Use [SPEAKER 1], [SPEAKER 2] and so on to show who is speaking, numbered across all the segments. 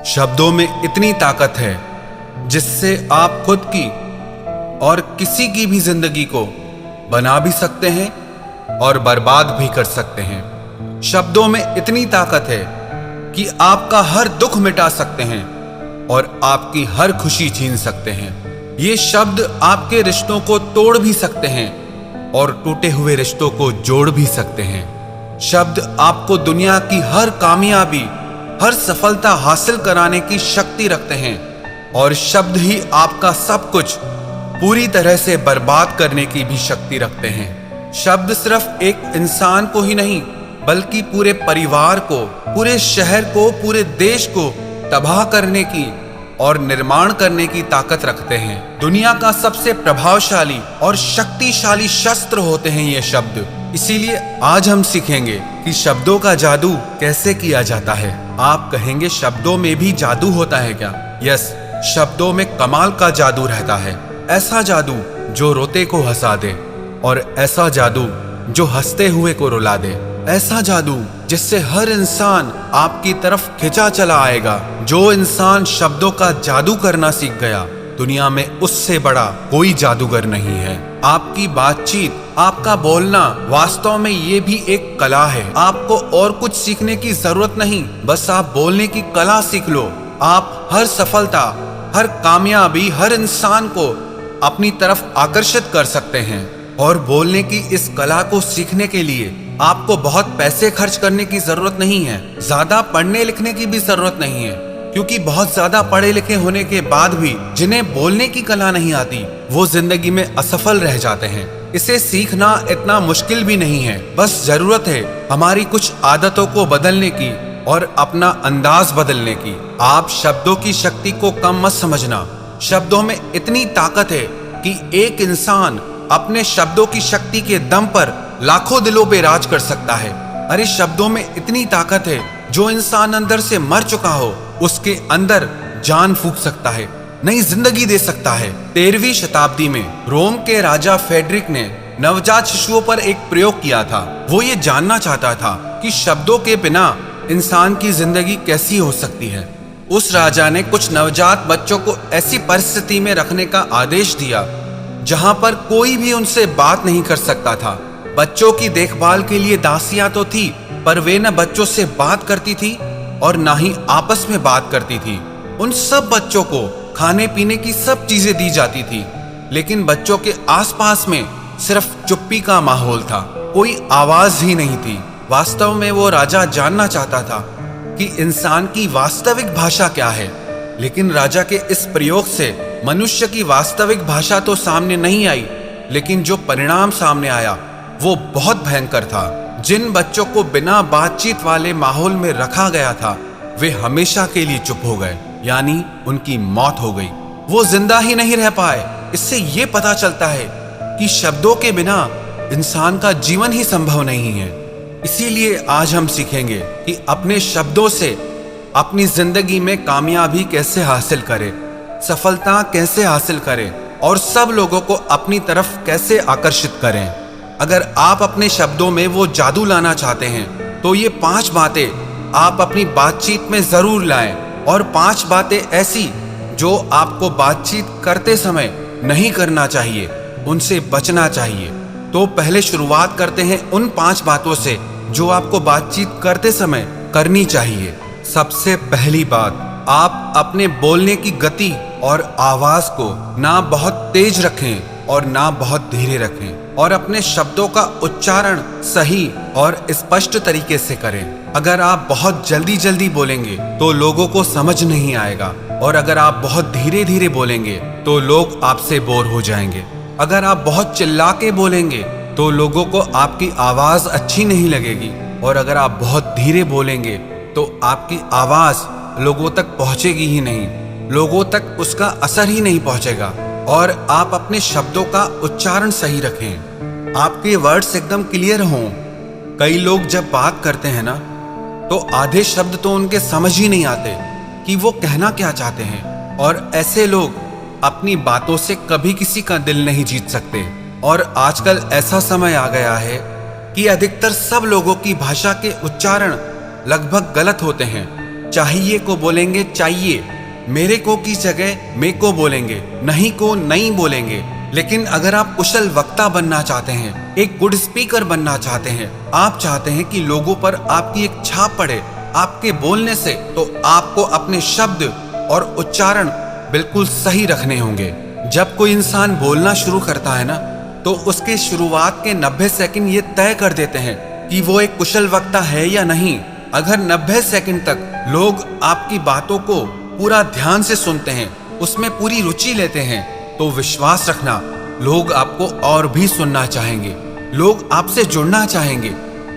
[SPEAKER 1] शब्दों में इतनी ताकत है जिससे आप खुद की और किसी की भी जिंदगी को बना भी सकते हैं और बर्बाद भी कर सकते हैं। शब्दों में इतनी ताकत है कि आपका हर दुख मिटा सकते हैं और आपकी हर खुशी छीन सकते हैं। ये शब्द आपके रिश्तों को तोड़ भी सकते हैं और टूटे हुए रिश्तों को जोड़ भी सकते हैं। शब्द आपको दुनिया की हर कामयाबी, हर सफलता हासिल कराने की शक्ति रखते हैं और शब्द ही आपका सब कुछ पूरी तरह से बर्बाद करने की भी शक्ति रखते हैं। शब्द सिर्फ एक इंसान को ही नहीं बल्कि पूरे परिवार को, पूरे शहर को, पूरे देश को तबाह करने की और निर्माण करने की ताकत रखते हैं। दुनिया का सबसे प्रभावशाली और शक्तिशाली शस्त्र होते हैं ये शब्द। इसीलिए आज हम सीखेंगे कि शब्दों का जादू कैसे किया जाता है। आप कहेंगे शब्दों में भी जादू होता है क्या? यस, शब्दों में कमाल का जादू रहता है। ऐसा जादू जो रोते को हंसा दे और ऐसा जादू जो हंसते हुए को रुला दे। ऐसा जादू जिससे हर इंसान आपकी तरफ खिंचा चला आएगा। जो इंसान शब्दों का जादू करना सीख गया, दुनिया में उससे बड़ा कोई जादूगर नहीं है। आपकी बातचीत, आपका बोलना, वास्तव में ये भी एक कला है। आपको और कुछ सीखने की जरूरत नहीं, बस आप बोलने की कला सीख लो। आप हर सफलता, हर कामयाबी, हर इंसान को अपनी तरफ आकर्षित कर सकते हैं। और बोलने की इस कला को सीखने के लिए आपको बहुत पैसे खर्च करने की जरूरत नहीं है। ज्यादा पढ़ने लिखने की भी जरूरत नहीं है, क्योंकि बहुत ज्यादा पढ़े लिखे होने के बाद भी जिन्हें बोलने की कला नहीं आती, वो जिंदगी में असफल रह जाते हैं। इसे सीखना इतना मुश्किल भी नहीं है, बस जरूरत है हमारी कुछ आदतों को बदलने की और अपना अंदाज बदलने की। आप शब्दों की शक्ति को कम मत समझना। शब्दों में इतनी ताकत है कि एक इंसान अपने शब्दों की शक्ति के दम पर लाखों दिलों पे राज कर सकता है। अरे शब्दों में इतनी ताकत है, जो इंसान अंदर से मर चुका हो उसके अंदर जान फूंक सकता है, नई जिंदगी दे सकता है। 13वीं शताब्दी में रोम के राजा फेडरिक ने नवजात शिशुओं पर एक प्रयोग किया था। वो ये जानना चाहता था कि शब्दों के बिना इंसान की जिंदगी कैसी हो सकती है। उस राजा ने कुछ नवजात बच्चों को ऐसी परिस्थिति में रखने का आदेश दिया जहां पर कोई भी उनसे बात नहीं कर सकता था। बच्चों की देखभाल के लिए दासियां तो थी, पर वे न बच्चों से बात करती थी और ना ही आपस में बात करती थी। उन सब बच्चों को खाने पीने की सब चीजें दी जाती थी, लेकिन बच्चों के आसपास में सिर्फ चुप्पी का माहौल था, कोई आवाज ही नहीं थी। वास्तव में वो राजा जानना चाहता था कि इंसान की वास्तविक भाषा क्या है, लेकिन राजा के इस प्रयोग से मनुष्य की वास्तविक भाषा तो सामने नहीं आई, लेकिन जो परिणाम सामने आया वो बहुत भयंकर था। जिन बच्चों को बिना बातचीत वाले माहौल में रखा गया था, वे हमेशा के लिए चुप हो गए, यानी उनकी मौत हो गई। वो जिंदा ही नहीं रह पाए। इससे ये पता चलता है कि शब्दों के बिना इंसान का जीवन ही संभव नहीं है। इसीलिए आज हम सीखेंगे कि अपने शब्दों से अपनी जिंदगी में कामयाबी कैसे हासिल करें, सफलता कैसे हासिल करें और सब लोगों को अपनी तरफ कैसे आकर्षित करें। अगर आप अपने शब्दों में वो जादू लाना चाहते हैं तो ये 5 बातें आप अपनी बातचीत में जरूर लाएं, और 5 बातें ऐसी जो आपको बातचीत करते समय नहीं करना चाहिए, उनसे बचना चाहिए। तो पहले शुरुआत करते हैं उन 5 बातों से जो आपको बातचीत करते समय करनी चाहिए। सबसे पहली बात, आप अपने बोलने की गति और आवाज को ना बहुत तेज रखें और ना बहुत धीरे रखें, और अपने शब्दों का उच्चारण सही और स्पष्ट तरीके से करें। अगर आप बहुत जल्दी जल्दी बोलेंगे तो लोगों को समझ नहीं आएगा, और अगर आप बहुत धीरे धीरे बोलेंगे तो लोग आपसे बोर हो जाएंगे। अगर आप बहुत चिल्ला के बोलेंगे तो लोगों को आपकी आवाज अच्छी नहीं लगेगी, और अगर आप बहुत धीरे बोलेंगे तो आपकी आवाज लोगों तक पहुंचेगी ही नहीं, लोगों तक उसका असर ही नहीं पहुंचेगा। और आप अपने शब्दों का उच्चारण सही रखें, आपके वर्ड्स एकदम क्लियर हों। कई लोग जब बात करते हैं ना, तो आधे शब्द तो उनके समझ ही नहीं आते कि वो कहना क्या चाहते हैं, और ऐसे लोग अपनी बातों से कभी किसी का दिल नहीं जीत सकते। और आजकल ऐसा समय आ गया है कि अधिकतर सब लोगों की भाषा के उच्चारण लगभग गलत होते हैं। चाहिए को बोलेंगे चाहिए, मेरे को की जगह मे को बोलेंगे, नहीं को नहीं बोलेंगे। लेकिन अगर आप कुशल वक्ता बनना चाहते हैं, एक गुड स्पीकर बनना चाहते हैं, आप चाहते हैं कि लोगों पर आपकी एक छाप पड़े आपके बोलने से, तो आपको अपने शब्द और उच्चारण बिल्कुल सही रखने होंगे। जब कोई इंसान बोलना शुरू करता है ना, तो उसके शुरुआत के 90 सेकंड ये तय कर देते हैं कि वो एक कुशल वक्ता है या नहीं। अगर 90 सेकंड तक लोग आपकी बातों को पूरा ध्यान से सुनते हैं, उसमें पूरी रुचि लेते हैं, तो विश्वास रखना लोग आपको और भी सुनना चाहेंगे, लोग आपसे जुड़ना चाहेंगे।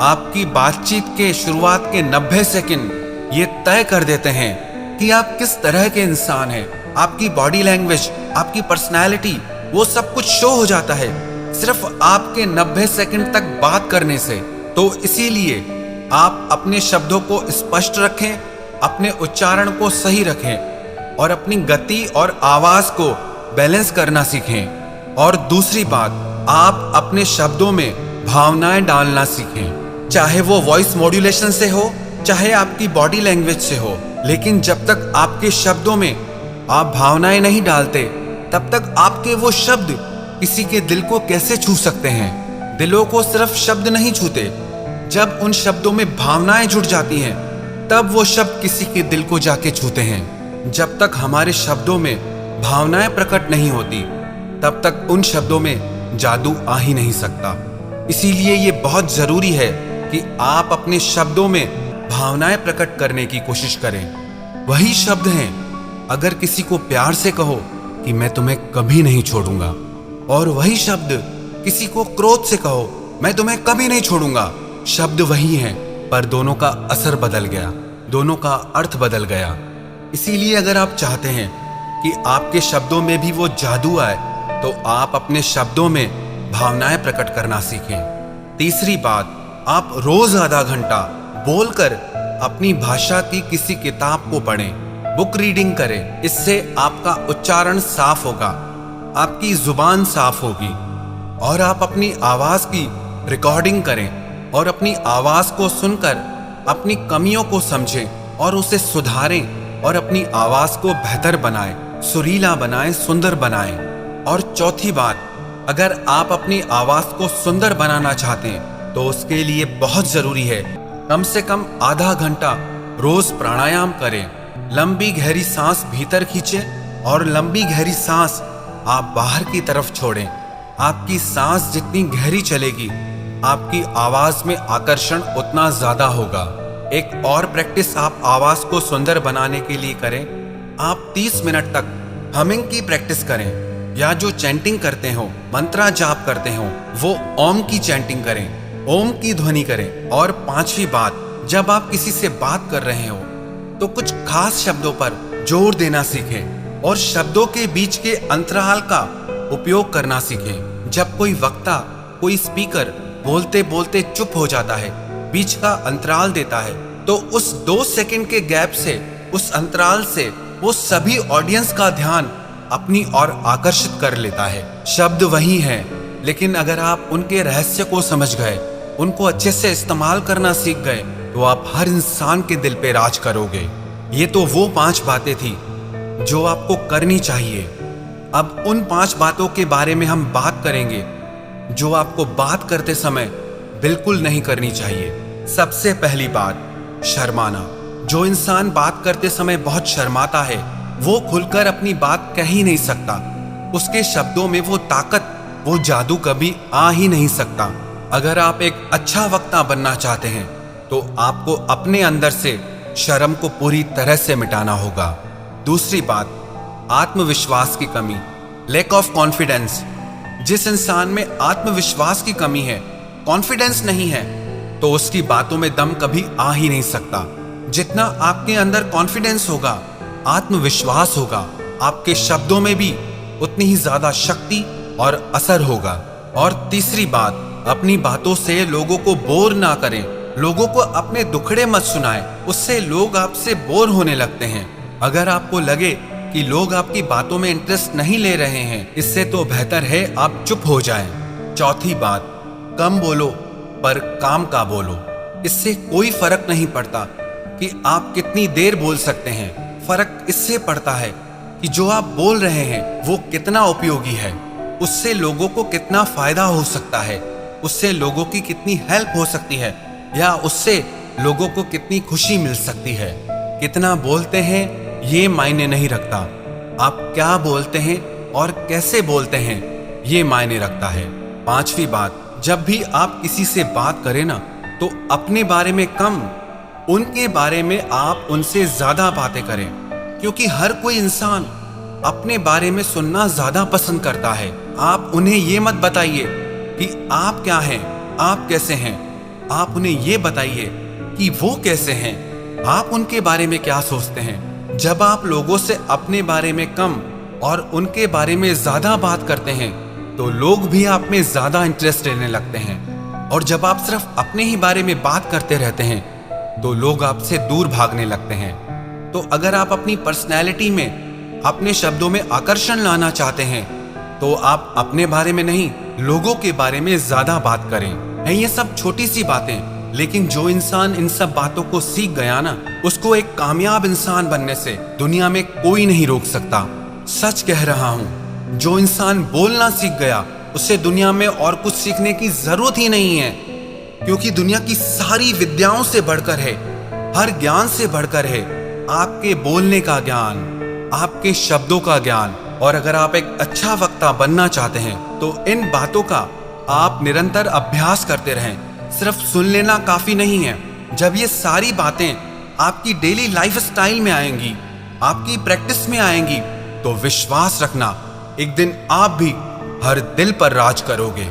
[SPEAKER 1] आपकी बातचीत के शुरुआत के 90 सेकंड ये तय कर देते हैं कि आप किस तरह के इंसान हैं। आपकी बॉडी लैंग्वेज, आपकी पर्सनैलिटी, वो सब कुछ शो हो जाता है सिर्फ आपके 90 सेकंड तक बात करने से। तो इसीलिए आप अपने शब्दों को स्पष्ट रखें, अपने उच्चारण को सही रखें और अपनी गति और आवाज को बैलेंस करना सीखें। और दूसरी बात, आप अपने शब्दों में भावनाएं डालना सीखें, चाहे वो वॉइस मॉड्यूलेशन से हो, चाहे आपकी बॉडी लैंग्वेज से हो। लेकिन जब तक आपके शब्दों में आप भावनाएं नहीं डालते, तब तक आपके वो शब्द किसी के दिल को कैसे छू सकते हैं। दिलों को सिर्फ शब्द नहीं छूते, जब उन शब्दों में भावनाएं जुड़ जाती हैं, तब वो शब्द किसी के दिल को जाके छूते हैं। जब तक हमारे शब्दों में भावनाएं प्रकट नहीं होती, तब तक उन शब्दों में जादू आ ही नहीं सकता। इसीलिए ये बहुत जरूरी है कि आप अपने शब्दों में भावनाएं प्रकट करने की कोशिश करें। वही शब्द हैं, अगर किसी को प्यार से कहो कि मैं तुम्हें कभी नहीं छोड़ूंगा, और वही शब्द किसी को क्रोध से कहो मैं तुम्हें कभी नहीं छोड़ूंगा। शब्द वही हैं, पर दोनों का असर बदल गया, दोनों का अर्थ बदल गया। इसीलिए अगर आप चाहते हैं कि आपके शब्दों में भी वो जादू आए, तो आप अपने शब्दों में भावनाएं प्रकट करना सीखें। तीसरी बात, आप रोज आधा घंटा बोलकर अपनी भाषा की किसी किताब को पढ़ें, बुक रीडिंग करें। इससे आपका उच्चारण साफ होगा, आपकी जुबान साफ होगी, और आप अपनी आवाज की रिकॉर्डिंग करें और अपनी आवाज को सुनकर अपनी कमियों को समझें और उसे सुधारें और अपनी आवाज को बेहतर बनाएं, सुरीला बनाएं, सुंदर बनाएं। और चौथी बात, अगर आप अपनी आवाज को सुंदर बनाना चाहते हैं, तो उसके लिए बहुत जरूरी है कम से कम आधा घंटा रोज प्राणायाम करें। लंबी गहरी सांस भीतर खींचें और लंबी गहरी सांस आप बाहर की तरफ छोड़ें। आपकी सांस जितनी गहरी चलेगी, आपकी आवाज में आकर्षण उतना ज्यादा होगा। एक और प्रैक्टिस आप आवाज को सुंदर बनाने के लिए करें। आप 30 मिनट तक हमिंग की प्रैक्टिस करें, या जो चैंटिंग करते हो, मंत्रा जाप करते हो, वो ओम की चैंटिंग करें, ओम की ध्वनि करें। और पांचवी बात, जब आप किसी से बात कर रहे हो, तो कुछ खास शब्दों पर जोर देना सीखें और शब्दों के बीच के अंतराल का उपयोग करना सीखें। जब कोई वक्ता, कोई स्पीकर बोलते बोलते चुप हो जाता है, बीच का अंतराल देता है, तो उस 2 सेकंड के गैप से, उस अंतराल से वो सभी ऑडियंस का ध्यान अपनी ओर आकर्षित कर लेता है। शब्द वही हैं, लेकिन अगर आप उनके रहस्य को समझ गए, उनको अच्छे से इस्तेमाल करना सीख गए, तो आप हर इंसान के दिल पे राज करोगे। ये तो वो 5 बातें थी जो आपको करनी चाहिए। अब उन 5 बातों के बारे में हम बात करेंगे जो आपको बात करते समय बिल्कुल नहीं करनी चाहिए। सबसे पहली बात, शर्माना। जो इंसान बात करते समय बहुत शर्माता है, वो खुलकर अपनी बात कह ही नहीं सकता। उसके शब्दों में वो ताकत, वो जादू कभी आ ही नहीं सकता। अगर आप एक अच्छा वक्ता बनना चाहते हैं, तो आपको अपने अंदर से शर्म को पूरी तरह से मिटाना होगा। दूसरी बात, आत्मविश्वास की कमी, लैक ऑफ कॉन्फिडेंस। जिस इंसान में आत्मविश्वास की कमी है, कॉन्फिडेंस नहीं है, तो उसकी बातों में दम कभी आ ही नहीं सकता। जितना आपके अंदर कॉन्फिडेंस होगा, आत्मविश्वास होगा, आपके शब्दों में भी उतनी ही ज्यादा शक्ति और असर होगा। और तीसरी बात, अपनी बातों से लोगों को बोर ना करें, लोगों को अपने दुखड़े मत सुनाएं, उससे लोग आपसे बोर होने लगते हैं। अगर आपको लगे कि लोग आपकी बातों में इंटरेस्ट नहीं ले रहे हैं, इससे तो बेहतर है आप चुप हो जाएं। चौथी बात, कम बोलो पर काम का बोलो। इससे कोई फर्क नहीं पड़ता कि आप कितनी देर बोल सकते हैं, फर्क इससे पड़ता है कि जो आप बोल रहे हैं वो कितना उपयोगी है, उससे लोगों को कितना फायदा हो सकता है, उससे लोगों की कितनी हेल्प हो सकती है, या उससे लोगों को कितनी खुशी मिल सकती है। कितना बोलते हैं ये मायने नहीं रखता, आप क्या बोलते हैं और कैसे बोलते हैं ये मायने रखता है। पांचवी बात, जब भी आप किसी से बात करें ना, तो अपने बारे में कम, उनके बारे में आप उनसे ज्यादा बातें करें, क्योंकि हर कोई इंसान अपने बारे में सुनना ज्यादा पसंद करता है। आप उन्हें ये मत बताइए कि आप क्या हैं, आप कैसे हैं, आप उन्हें ये बताइए कि वो कैसे हैं, आप उनके बारे में क्या सोचते हैं। जब आप लोगों से अपने बारे में कम और उनके बारे में ज्यादा बात करते हैं तो लोग भी आप में ज्यादा इंटरेस्ट लेने लगते हैं, और जब आप सिर्फ अपने ही बारे में बात करते रहते हैं तो लोग आपसे दूर भागने लगते हैं। तो अगर आप अपनी पर्सनैलिटी में, अपने शब्दों में आकर्षण लाना चाहते हैं तो आप अपने बारे में नहीं, लोगों के बारे में ज्यादा बात करें। है ये सब छोटी सी बातें, लेकिन जो इंसान इन सब बातों को सीख गया ना, उसको एक कामयाब इंसान बनने से दुनिया में कोई नहीं रोक सकता। सच कह रहा हूं, जो इंसान बोलना सीख गया उसे दुनिया में और कुछ सीखने की जरूरत ही नहीं है, क्योंकि दुनिया की सारी विद्याओं से बढ़कर है, हर ज्ञान से बढ़कर है आपके बोलने का ज्ञान, आपके शब्दों का ज्ञान। और अगर आप एक अच्छा वक्ता बनना चाहते हैं तो इन बातों का आप निरंतर अभ्यास करते रहें। सिर्फ सुन लेना काफी नहीं है। जब ये सारी बातें आपकी डेली लाइफ स्टाइल में आएंगी, आपकी प्रैक्टिस में आएंगी, तो विश्वास रखना एक दिन आप भी हर दिल पर राज करोगे।